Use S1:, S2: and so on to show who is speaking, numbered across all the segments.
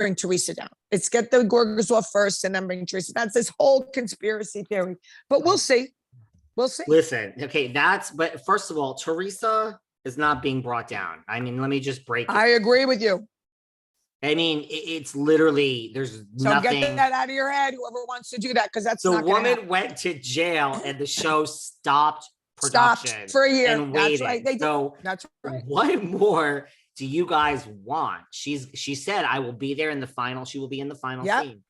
S1: bring Teresa down. It's get the Gorgas off first and then bring Teresa. That's this whole conspiracy theory. But we'll see. We'll see.
S2: Listen, okay, but first of all, Teresa is not being brought down. I mean, let me just break it.
S1: I agree with you.
S2: I mean, it's literally, there's nothing.
S1: Get that out of your head, whoever wants to do that, because that's
S2: the
S1: not
S2: woman went to jail and the show stopped production
S1: for a year.
S2: And waiting.
S1: That's right.
S2: So
S1: that's right.
S2: What more do you guys want? She said, I will be there in the final. She will be in the final scene.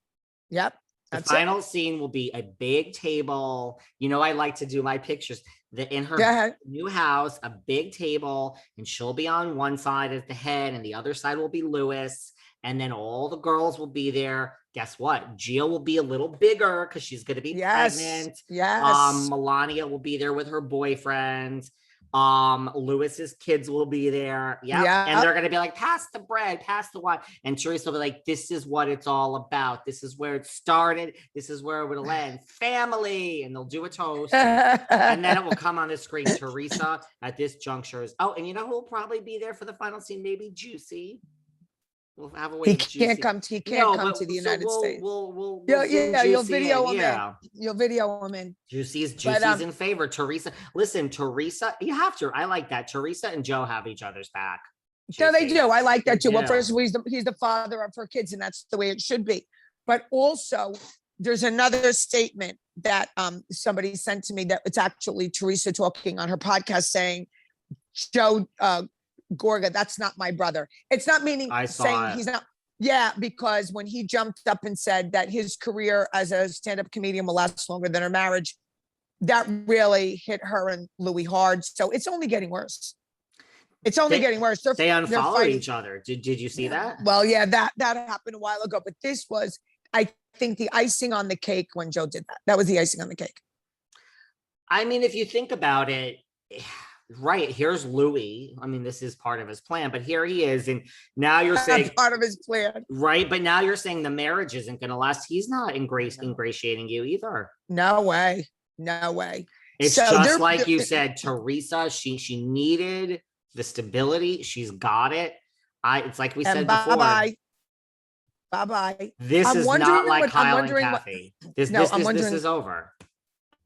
S1: Yep.
S2: The final scene will be a big table. You know, I like to do my pictures. In her new house, a big table, and she'll be on one side as the head, and the other side will be Lewis. And then all the girls will be there. Guess what? Gia will be a little bigger because she's going to be pregnant.
S1: Yes.
S2: Melania will be there with her boyfriend. Lewis's kids will be there. Yeah. And they're going to be like, pass the bread, pass the wine. And Teresa will be like, this is what it's all about. This is where it started. This is where it will end. Family. And they'll do a toast. And then it will come on the screen. Teresa at this juncture is, and you know who will probably be there for the final scene? Maybe Juicy. We'll have a way.
S1: He can't come to the United States.
S2: We'll
S1: you'll video him in. You'll video him in.
S2: Juicy's in favor. Teresa, listen, Teresa, you have to. I like that. Teresa and Joe have each other's back.
S1: No, they do. I like that too. Well, first of all, he's the father of her kids, and that's the way it should be. But also, there's another statement that somebody sent to me that it's actually Teresa talking on her podcast saying, Joe Gorga, that's not my brother. It's not meaning saying he's not. Yeah, because when he jumped up and said that his career as a stand-up comedian will last longer than her marriage, that really hit her and Louis hard. So it's only getting worse. It's only getting worse.
S2: They unfollowed each other. Did you see that?
S1: Well, yeah, that happened a while ago. But this was, I think, the icing on the cake when Joe did that. That was the icing on the cake.
S2: I mean, if you think about it. Right, here's Louis. I mean, this is part of his plan, but here he is. And now you're saying
S1: part of his plan.
S2: Right, but now you're saying the marriage isn't going to last. He's not ingratiating you either.
S1: No way. No way.
S2: It's just like you said, Teresa, she needed the stability. She's got it. It's like we said before.
S1: Bye-bye.
S2: This is not like Kyle and Kathy. This is over.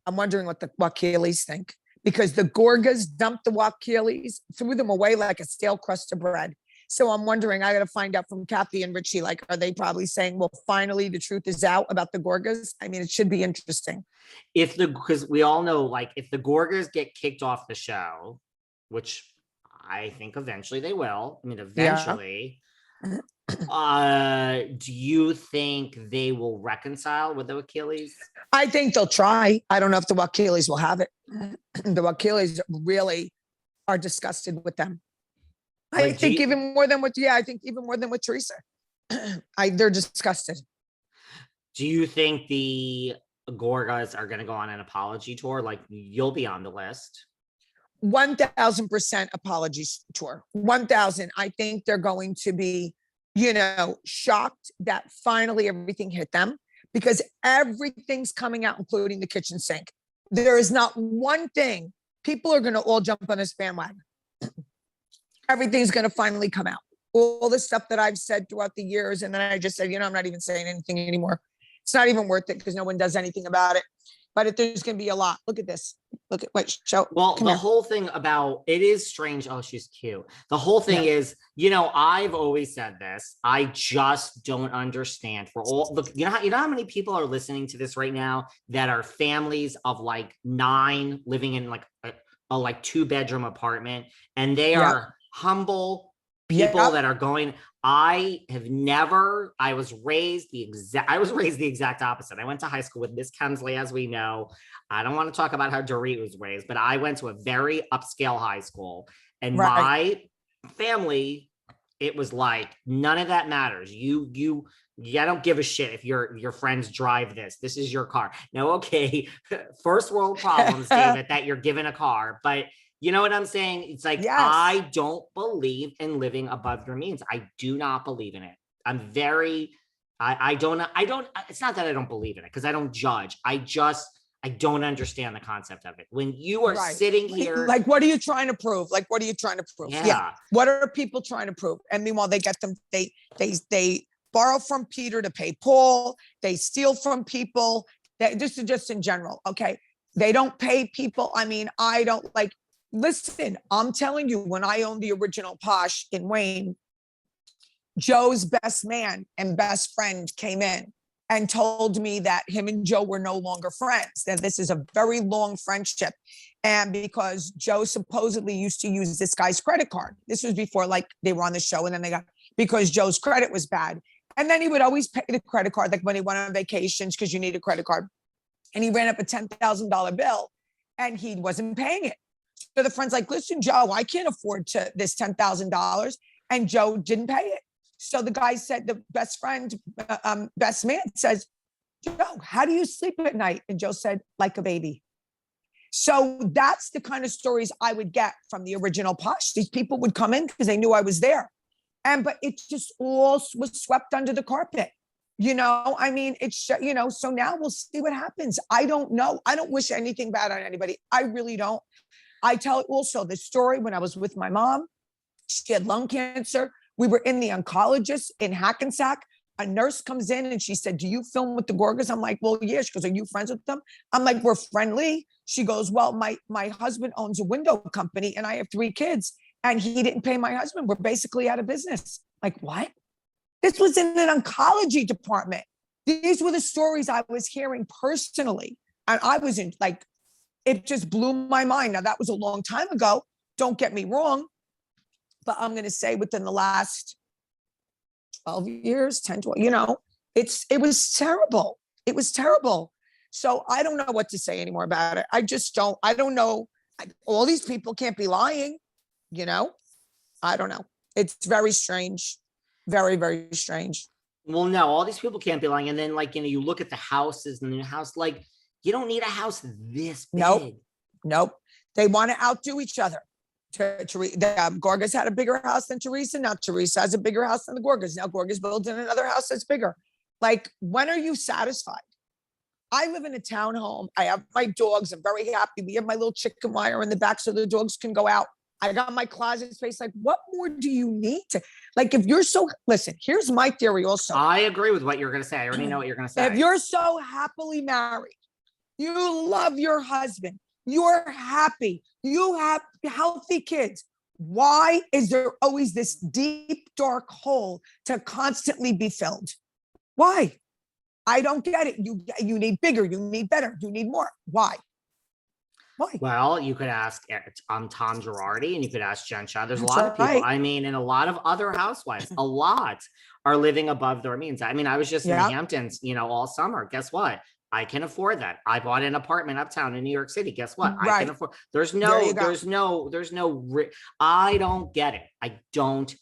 S1: I'm wondering what the Wakilis think. Because the Gorgas dumped the Wakilis, threw them away like a stale crust of bread. So I'm wondering, I got to find out from Kathy and Richie, like, are they probably saying, well, finally the truth is out about the Gorgas? I mean, it should be interesting.
S2: Because we all know, like, if the Gorgas get kicked off the show, which I think eventually they will. I mean, eventually. Do you think they will reconcile with the Wakilis?
S1: I think they'll try. I don't know if the Wakilis will have it. The Wakilis really are disgusted with them. I think even more than with Teresa. They're disgusted.
S2: Do you think the Gorgas are going to go on an apology tour? Like, you'll be on the list.
S1: 1,000% apology tour. 1,000. I think they're going to be, shocked that finally everything hit them, because everything's coming out, including the kitchen sink. There is not one thing. People are going to all jump on this bandwagon. Everything's going to finally come out. All the stuff that I've said throughout the years. And then I just said, I'm not even saying anything anymore. It's not even worth it because no one does anything about it. But there's going to be a lot. Look at this. Look at what show.
S2: Well, the whole thing about it is strange. Oh, she's cute. The whole thing is, I've always said this. I just don't understand for all the, you know how many people are listening to this right now that are families of like 9 living in like a 2-bedroom apartment, and they are humble people that are going. I was raised the exact opposite. I went to high school with Miss Kemsley, as we know. I don't want to talk about how Dorit was raised, but I went to a very upscale high school, and my family, it was like, none of that matters. You don't give a shit if your friends drive this. This is your car. Now, okay, first world problems, David, that you're given a car, but you know what I'm saying? It's like, yes. I don't believe in living above your means. I do not believe in it. I don't, it's not that I don't believe in it because I don't judge. I don't understand the concept of it. When you are sitting here.
S1: Like, what are you trying to prove? Yeah. What are people trying to prove? And meanwhile, they get them, they borrow from Peter to pay Paul. They steal from people. This is just in general. Okay. They don't pay people. I mean, I don't like, listen, I'm telling you, when I owned the original Posh in Wayne, Joe's best man and best friend came in and told me that him and Joe were no longer friends, that this is a very long friendship. And because Joe supposedly used to use this guy's credit card. This was before like they were on the show, and then they got, because Joe's credit was bad. And then he would always pay the credit card, like when he went on vacations, because you need a credit card. And he ran up a $10,000 bill and he wasn't paying it. So the friend's like, listen, Joe, I can't afford this $10,000. And Joe didn't pay it. So the guy said, the best friend, best man says, Joe, how do you sleep at night? And Joe said, like a baby. So that's the kind of stories I would get from the original Posh. These people would come in because they knew I was there. But it just all was swept under the carpet. I mean, it's, so now we'll see what happens. I don't know. I don't wish anything bad on anybody. I really don't. I tell also the story when I was with my mom. She had lung cancer. We were in the oncologist in Hackensack. A nurse comes in and she said, do you film with the Gorgas? I'm like, well, yeah. She goes, are you friends with them? I'm like, we're friendly. She goes, well, my husband owns a window company and I have 3 kids and he didn't pay my husband. We're basically out of business. Like, what? This was in an oncology department. These were the stories I was hearing personally. And I was in, like, it just blew my mind. Now, that was a long time ago. Don't get me wrong. But I'm going to say within the last 12 years, 10, 12, it was terrible. It was terrible. So I don't know what to say anymore about it. I don't know. All these people can't be lying, I don't know. It's very strange. Very, very strange.
S2: Well, no, all these people can't be lying. And then you look at the houses and the house, like you don't need a house this big.
S1: Nope. They want to outdo each other. Gorgas had a bigger house than Teresa. Now Teresa has a bigger house than the Gorgas. Now Gorgas building another house that's bigger. Like, when are you satisfied? I live in a townhome. I have my dogs. I'm very happy. We have my little chicken wire in the back so the dogs can go out. I got my closet space. Like, what more do you need to, like, if you're listen, here's my theory also.
S2: I agree with what you're going to say. I already know what you're going to say.
S1: If you're so happily married, you love your husband, you're happy, you have healthy kids, why is there always this deep, dark hole to constantly be filled? Why? I don't get it. You need bigger, you need better, you need more. Why?
S2: Well, you could ask Tom Girardi and you could ask Jen Shah. There's a lot of people. I mean, and a lot of other housewives, a lot are living above their means. I mean, I was just in the Hamptons, all summer. Guess what? I can afford that. I bought an apartment uptown in New York City. Guess what? I can afford. I don't get it. I don't